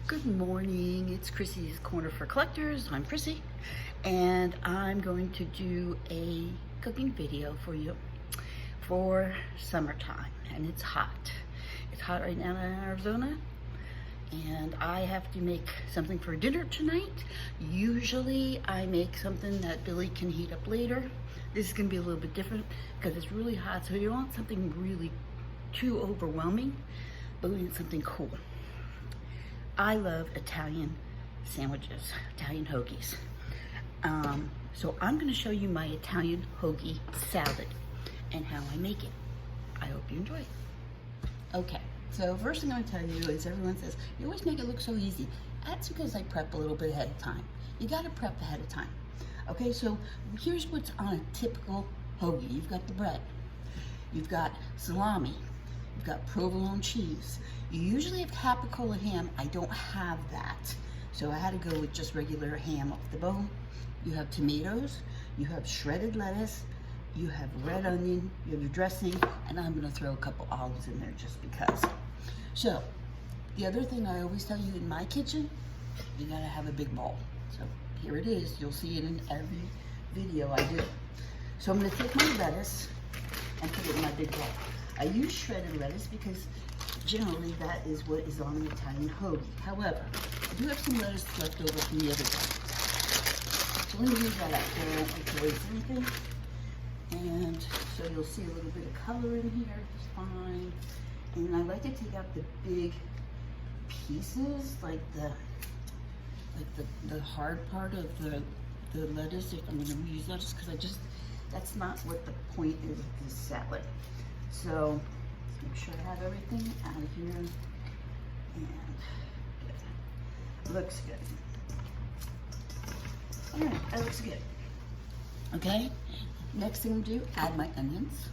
Good morning, it's Chrissy's Corner for Collectors. I'm Chrissy, and I'm going to do a cooking video for you for summertime, and it's hot. It's hot right now in Arizona, and I have to make something for dinner tonight. Usually I make something that Billy can heat up later. This is gonna be a little bit different because it's really hot, so you don't want something really too overwhelming, but we need something cool. I love Italian sandwiches, Italian hoagies. So I'm gonna show you my Italian hoagie salad and how I make it. I hope you enjoy it. Okay, so first thing I'm gonna tell you is everyone says, you always make it look so easy. That's because I prep a little bit ahead of time. You gotta prep ahead of time. Okay, so here's what's on a typical hoagie. You've got the bread, you've got salami, you've got provolone cheese. You usually have capicola ham. I don't have that, so I had to go with just regular ham off the bone. You have tomatoes, you have shredded lettuce, you have red onion, you have your dressing, and I'm gonna throw a couple olives in there just because. So, the other thing I always tell you in my kitchen, you gotta have a big bowl. So here it is, you'll see it in every video I do. So I'm gonna take my lettuce and put it in my big bowl. I use shredded lettuce because generally that is what is on an Italian hoagie. However, I do have some lettuce left over from the other day. So let me use that up so I don't like to waste anything. And so you'll see a little bit of color in here, it's fine. And I like to take out the big pieces, like the hard part of the lettuce. If I'm gonna use lettuce, because that's not what the point is of this salad. So make sure I have everything out of here, and good. Looks good. All right, that looks good. Okay, next thing to do, add my onions.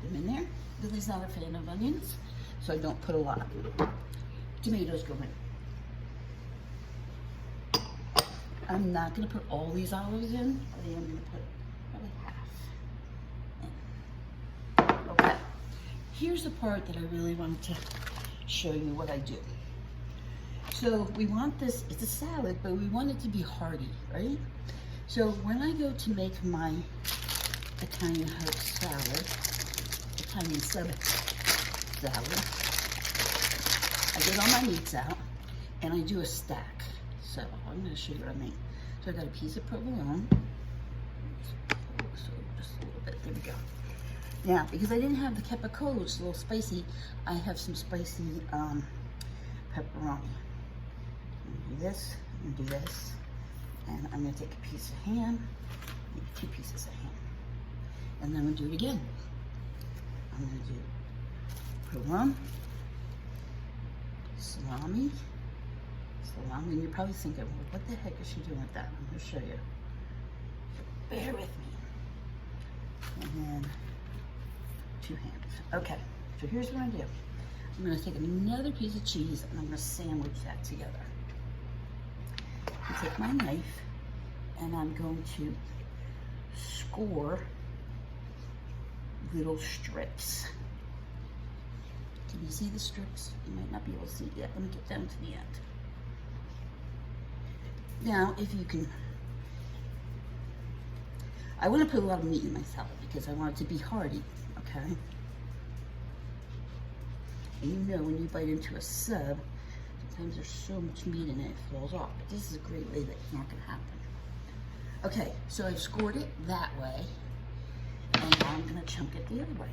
Put them in there. Billy's not a fan of onions, so I don't put a lot. Tomatoes go in. I'm not gonna put all these olives in, but I am gonna put probably half in. Okay. Here's the part that I really wanted to show you what I do. So we want this, it's a salad, but we want it to be hearty, right? So when I go to make my Italian herb salad, Italian sub salad, I get all my meats out and I do a stack. So I'm gonna show you what I mean. So I got a piece of provolone, so just a little bit, there we go. Now, because I didn't have the capicola, which is a little spicy, I have some spicy pepperoni. I'm gonna do this, I'm gonna do this, and I'm gonna take a piece of ham, maybe 2 pieces of ham, and then I'm gonna do it again. I'm gonna do provolone, salami, and you're probably thinking, well, what the heck is she doing with that? I'm gonna show you. So bear with me. And then 2 hams. Okay, so here's what I'm gonna do. I'm gonna take another piece of cheese and I'm gonna sandwich that together. I take my knife and I'm going to score little strips. Can you see the strips? You might not be able to see it yet. Let me get down to the end. Now, if you can, I want to put a lot of meat in my salad because I want it to be hearty, okay? And you know when you bite into a sub, sometimes there's so much meat in it, it falls off. But this is a great way that it's not gonna happen. Okay, so I've scored it that way, and now I'm gonna chunk it the other way.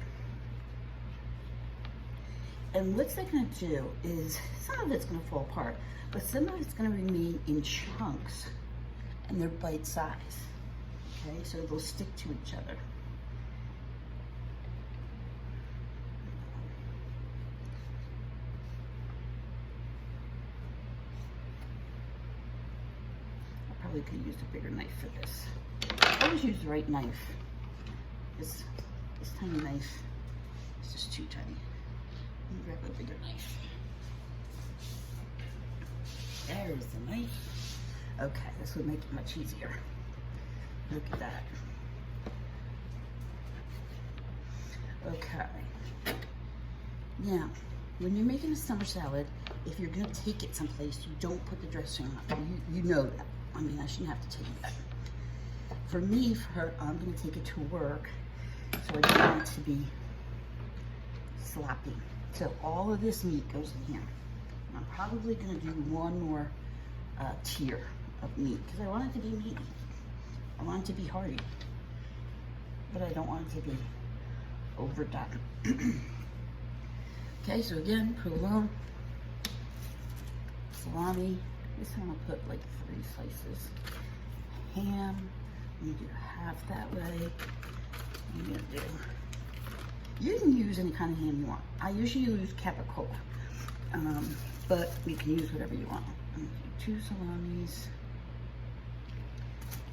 And what's that gonna do is, some of it's gonna fall apart, but some of it's gonna remain in chunks, and they're bite size. Okay, so they'll stick to each other. I probably could use a bigger knife for this. I always use the right knife. This tiny knife is just too tiny. Let me grab a bigger knife. There's the knife. Okay, this would make it much easier. Look at that. Okay. Now, when you're making a summer salad, if you're gonna take it someplace, you don't put the dressing on. You know that. I mean, I shouldn't have to tell you that. For me, I'm gonna take it to work, so I don't want it to be sloppy. So all of this meat goes in here. And I'm probably gonna do one more tier of meat, because I want it to be meaty. I want it to be hearty, but I don't want it to be overdone. Okay, so again, provolone, salami. This one I'll put like 3 slices. Ham, you do half that way. I'm gonna do, you can use any kind of ham you want. I usually use capicola, but you can use whatever you want. I'm gonna do 2 salamis,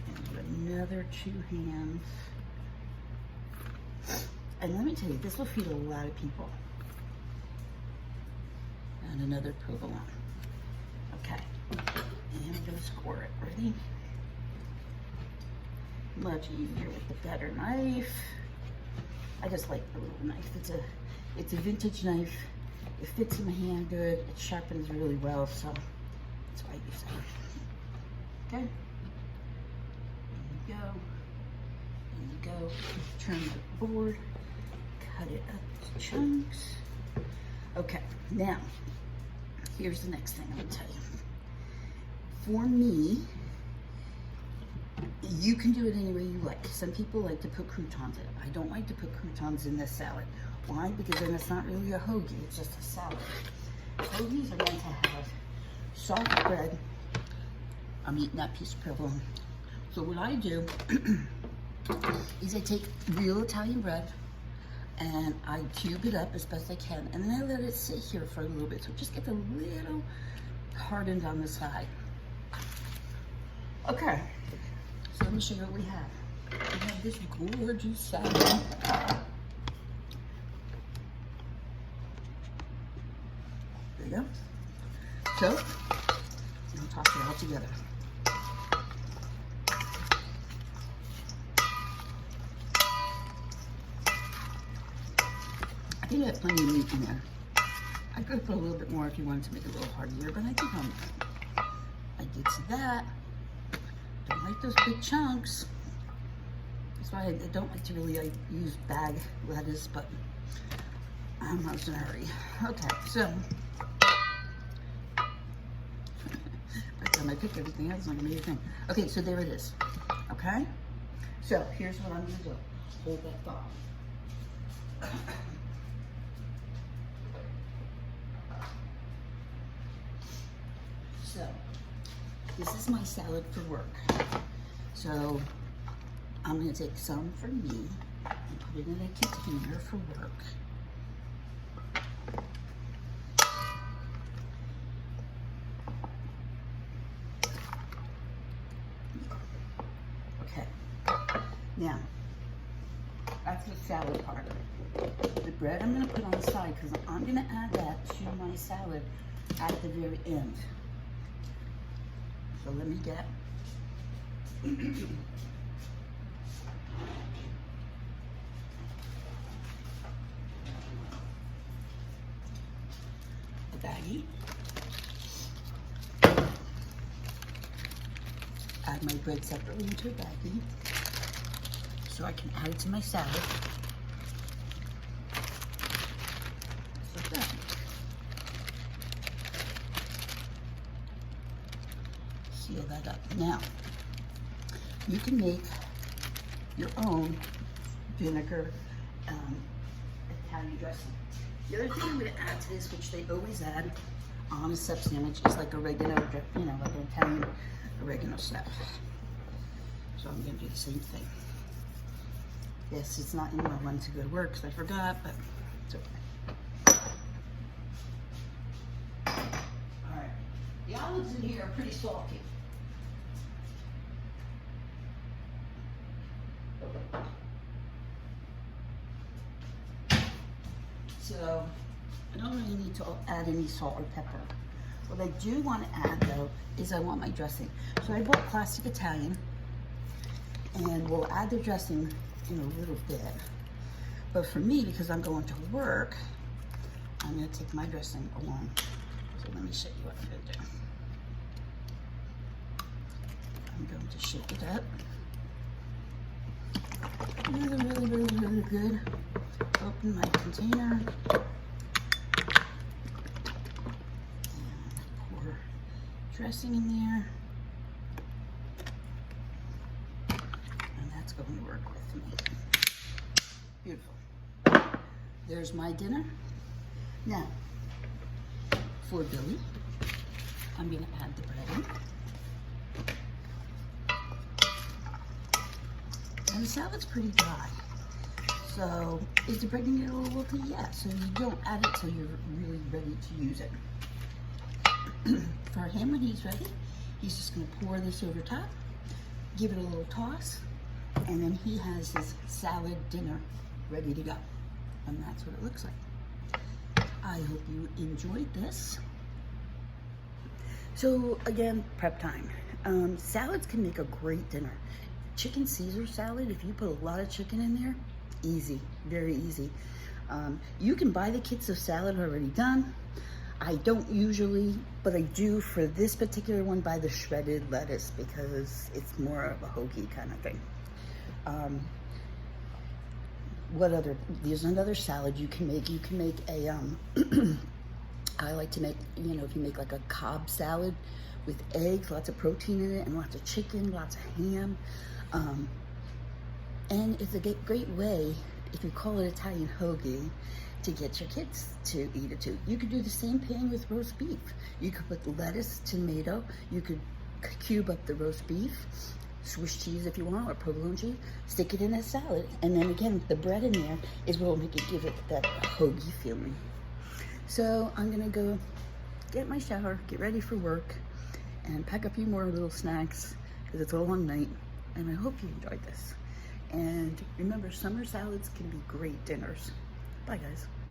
and do another 2 hams. And let me tell you, this will feed a lot of people. And another provolone. Okay, and I'm gonna score it. Ready? Much easier with the better knife. I just like the little knife. It's a vintage knife. It fits in my hand good. It sharpens really well, so that's why I use that. Okay. There you go. There you go. Turn the board. Cut it up to chunks. Okay, now here's the next thing I'm gonna tell you. For me, you can do it any way you like. Some people like to put croutons in it. I don't like to put croutons in this salad. Why? Because then it's not really a hoagie, it's just a salad. Hoagies are meant to have soft bread. I'm eating that piece of provolone. So what I do is I take real Italian bread and I cube it up as best I can, and then I let it sit here for a little bit so it just gets a little hardened on the side. Okay, so let me show you what we have. We have this gorgeous salad. There you go. So, I'll toss it all together. I think I have plenty of meat in there. I could put a little bit more if you wanted to make it a little heartier, but I think I did to that. Don't like those big chunks. That's why I don't like to really use bag lettuce, but I'm not in a hurry. Okay, so by the time I pick everything else, I'm gonna make a thing. Okay, so there it is. Okay? So here's what I'm gonna do. Hold that thought. So, this is my salad for work. So, I'm going to take some for me and put it in a container for work. Okay. Now, that's the salad part. The bread I'm going to put on the side because I'm going to add that to my salad at the very end. So let me get a baggie. Add my bread separately into a baggie so I can add it to my salad. So that. Seal that up. Now, you can make your own vinegar Italian dressing. The other thing I'm going to add to this, which they always add on a sub sandwich, is like oregano, like an Italian oregano stuff. So I'm going to do the same thing. Yes, it's not in my one to go to work because I forgot, but it's okay. All right. The olives in here are pretty salty. So I don't really need to add any salt or pepper. What I do want to add though is I want my dressing. So I bought classic Italian, and we'll add the dressing in a little bit. But for me, because I'm going to work, I'm gonna take my dressing along. So let me show you what I'm gonna do. I'm going to shake it up. Really good. Open my container. And pour dressing in there. And that's going to work with me. Beautiful. There's my dinner. Now, for Billy, I'm going to add the bread in. And the salad's pretty dry. So, is the bread going to get a little wilty? Yeah, so you don't add it till you're really ready to use it. For him, when he's ready, he's just going to pour this over top, give it a little toss, and then he has his salad dinner ready to go. And that's what it looks like. I hope you enjoyed this. So again, prep time. Salads can make a great dinner. Chicken Caesar salad, if you put a lot of chicken in there, easy, very easy. You can buy the kits of salad already done. I don't usually, but I do for this particular one buy the shredded lettuce because it's more of a hoagie kind of thing. There's another salad you can make. You can make a, I like to make, if you make like a Cobb salad with eggs, lots of protein in it, and lots of chicken, lots of ham. And it's a great way, if you call it Italian hoagie, to get your kids to eat it too. You could do the same thing with roast beef. You could put lettuce, tomato, you could cube up the roast beef, Swiss cheese if you want, or provolone cheese, stick it in a salad. And then again, the bread in there is what will make it give it that hoagie feeling. So I'm gonna go get my shower, get ready for work, and pack a few more little snacks because it's a long night. And I hope you enjoyed this. And remember, summer salads can be great dinners. Bye, guys.